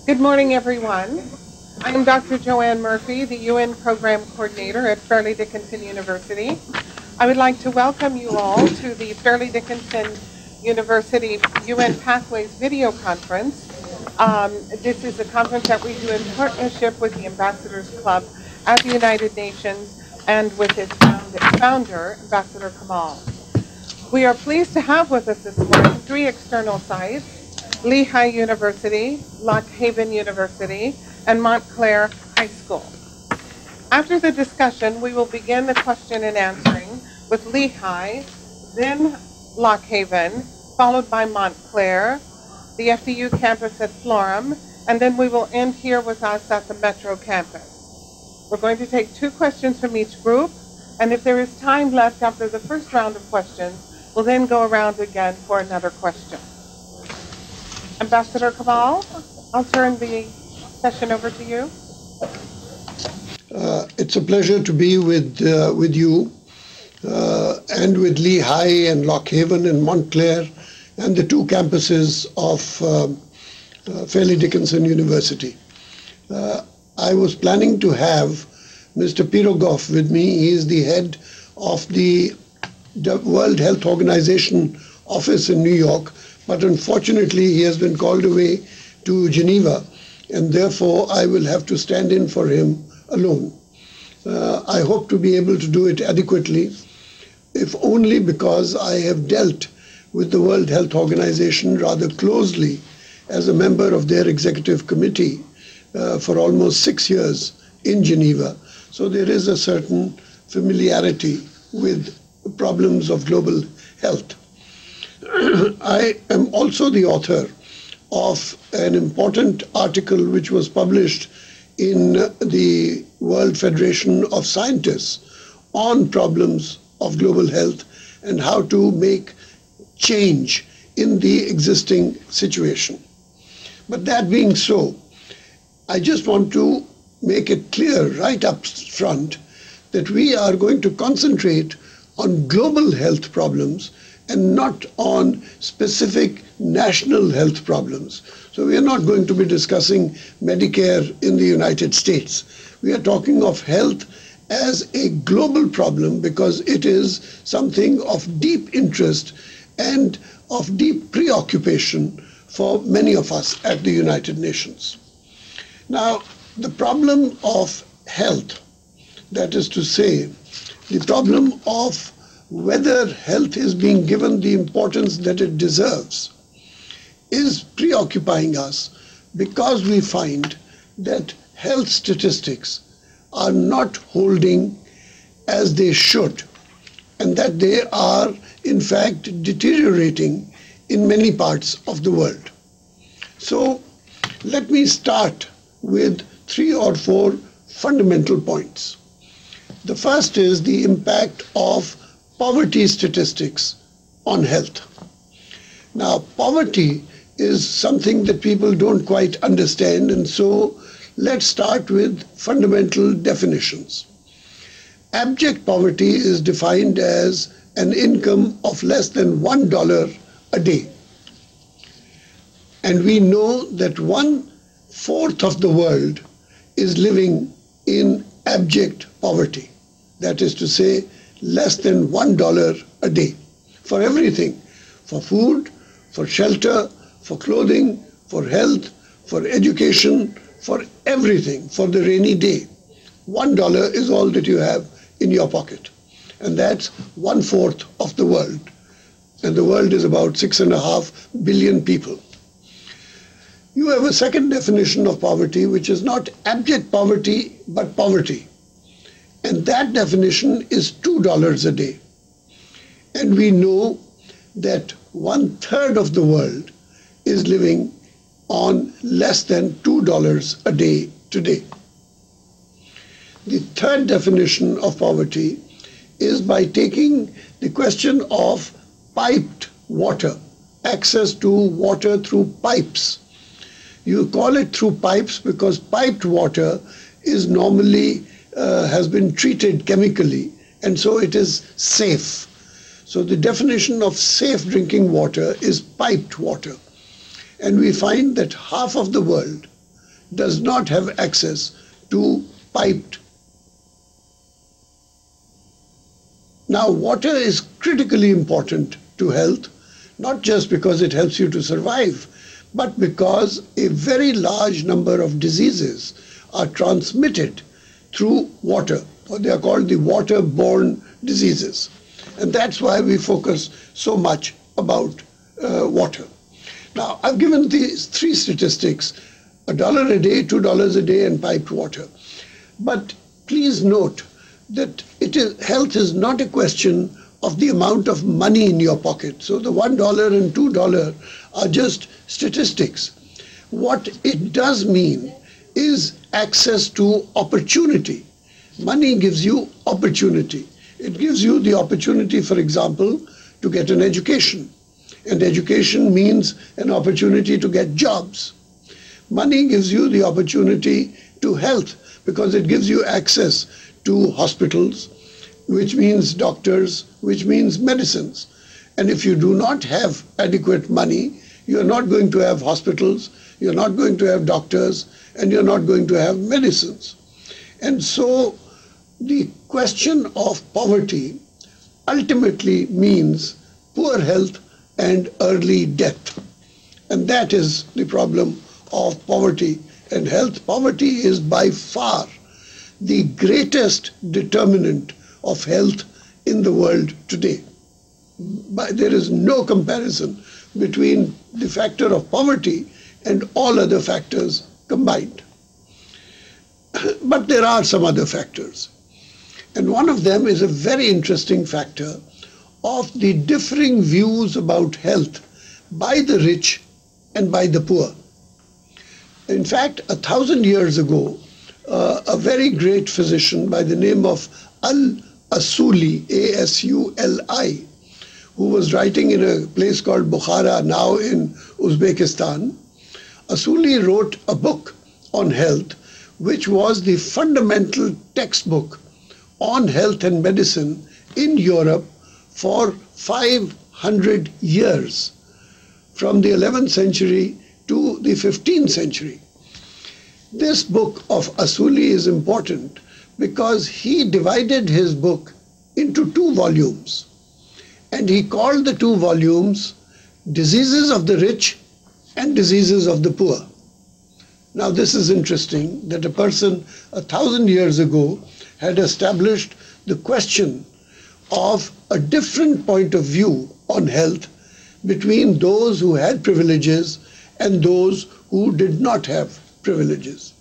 Good morning, everyone. I am Dr. Joanne Murphy, the UN Program Coordinator at Fairleigh Dickinson University. I would like to welcome you all to the Fairleigh Dickinson University UN Pathways video conference. This is a conference that we do in partnership with the Ambassadors Club at the United Nations and with its founder, Ambassador Kamal. We are pleased to have with us this morning 3 external sites: Lehigh University, Lock Haven University, and Montclair High School. After the discussion, we will begin the question and answering with Lehigh, then Lock Haven, followed by Montclair, the FDU campus at Florham, and then we will end here with us at the Metro campus. We're going to take 2 questions from each group, and if there is time left after the first round of questions, we'll then go around again for another question. Ambassador Kamal, I'll turn the session over to you. It's a pleasure to be with you and with Lehigh and Lock Haven and Montclair and the 2 campuses of Fairleigh Dickinson University. I was planning to have Mr. Pirogov with me. He is the head of the World Health Organization office in New York, but unfortunately he has been called away to Geneva, and therefore I will have to stand in for him alone. I hope to be able to do it adequately, if only because I have dealt with the World Health Organization rather closely as a member of their executive committee for almost 6 years in Geneva. So there is a certain familiarity with problems of global health. I am also the author of an important article which was published in the World Federation of Scientists on problems of global health and how to make change in the existing situation. But that being so, I just want to make it clear right up front that we are going to concentrate on global health problems and not on specific national health problems. So we are not going to be discussing Medicare in the United States. We are talking of health as a global problem because it is something of deep interest and of deep preoccupation for many of us at the United Nations. Now, the problem of health, that is to say, the problem of whether health is being given the importance that it deserves, is preoccupying us because we find that health statistics are not holding as they should, and that they are in fact deteriorating in many parts of the world. So let me start with 3 or 4 fundamental points. The first is the impact of poverty statistics on health. Now, poverty is something that people don't quite understand, and so let's start with fundamental definitions. Abject poverty is defined as an income of less than $1 a day. And we know that 1/4 of the world is living in abject poverty. That is to say, less than $1 a day for everything, for food, for shelter, for clothing, for health, for education, for everything, for the rainy day. $1 is all that you have in your pocket. And that's 1/4 of the world. And the world is about 6.5 billion people. You have a second definition of poverty, which is not abject poverty, but poverty. And that definition is $2 a day. And we know that 1/3 of the world is living on less than $2 a day today. The third definition of poverty is by taking the question of piped water, access to water through pipes. You call it through pipes because piped water is normally has been treated chemically, and so it is safe. So the definition of safe drinking water is piped water. And we find that half of the world does not have access to piped. Now, water is critically important to health, not just because it helps you to survive, but because a very large number of diseases are transmitted through water, or they are called the waterborne diseases. And that's why we focus so much about water. Now, I've given these three statistics: $1 a day, $2 a day, and piped water. But please note that health is not a question of the amount of money in your pocket. So the $1 and $2 are just statistics. What it does mean is access to opportunity. Money gives you opportunity. It gives you the opportunity, for example, to get an education. And education means an opportunity to get jobs. Money gives you the opportunity to health because it gives you access to hospitals, which means doctors, which means medicines. And if you do not have adequate money, you're not going to have hospitals, you're not going to have doctors, and you're not going to have medicines. And so the question of poverty ultimately means poor health and early death. And that is the problem of poverty and health. Poverty is by far the greatest determinant of health in the world today. But there is no comparison between the factor of poverty and all other factors combined. But there are some other factors. And one of them is a very interesting factor of the differing views about health by the rich and by the poor. In fact, 1,000 years ago, a very great physician by the name of Al-Asuli, A-S-U-L-I, who was writing in a place called Bukhara, now in Uzbekistan, Asuli wrote a book on health, which was the fundamental textbook on health and medicine in Europe for 500 years, from the 11th century to the 15th century. This book of Asuli is important because he divided his book into 2 volumes. And he called the 2 volumes Diseases of the Rich and Diseases of the Poor. Now this is interesting that a person 1,000 years ago had established the question of a different point of view on health between those who had privileges and those who did not have privileges.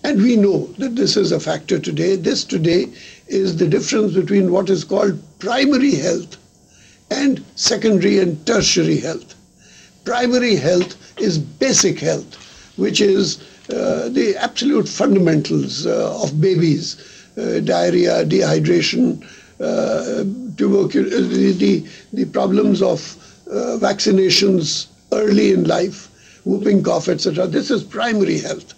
And we know that this is a factor today. This today is the difference between what is called primary health and secondary and tertiary health. Primary health is basic health, which is the absolute fundamentals of babies, diarrhea, dehydration, tuberculosis, the problems of vaccinations early in life, whooping cough, etc. This is primary health.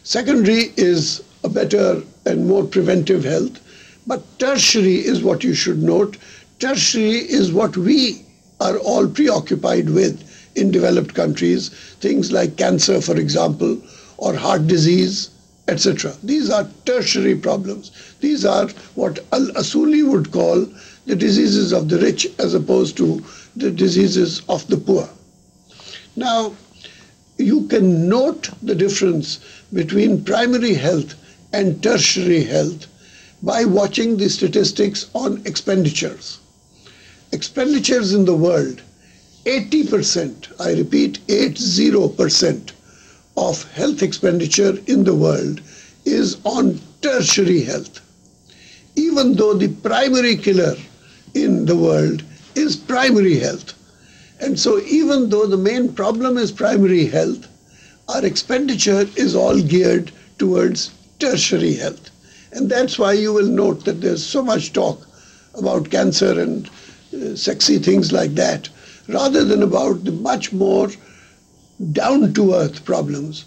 Secondary is a better and more preventive health, but tertiary is what you should note. Tertiary is what we are all preoccupied with in developed countries, things like cancer, for example, or heart disease, etc. These are tertiary problems. These are what Al-Asuli would call the diseases of the rich as opposed to the diseases of the poor. Now, you can note the difference between primary health and tertiary health by watching the statistics on expenditures. Expenditures in the world, 80%, I repeat, 80% of health expenditure in the world is on tertiary health, even though the primary killer in the world is primary health. And so even though the main problem is primary health, our expenditure is all geared towards tertiary health. And that's why you will note that there's so much talk about cancer and sexy things like that, rather than about the much more down-to-earth problems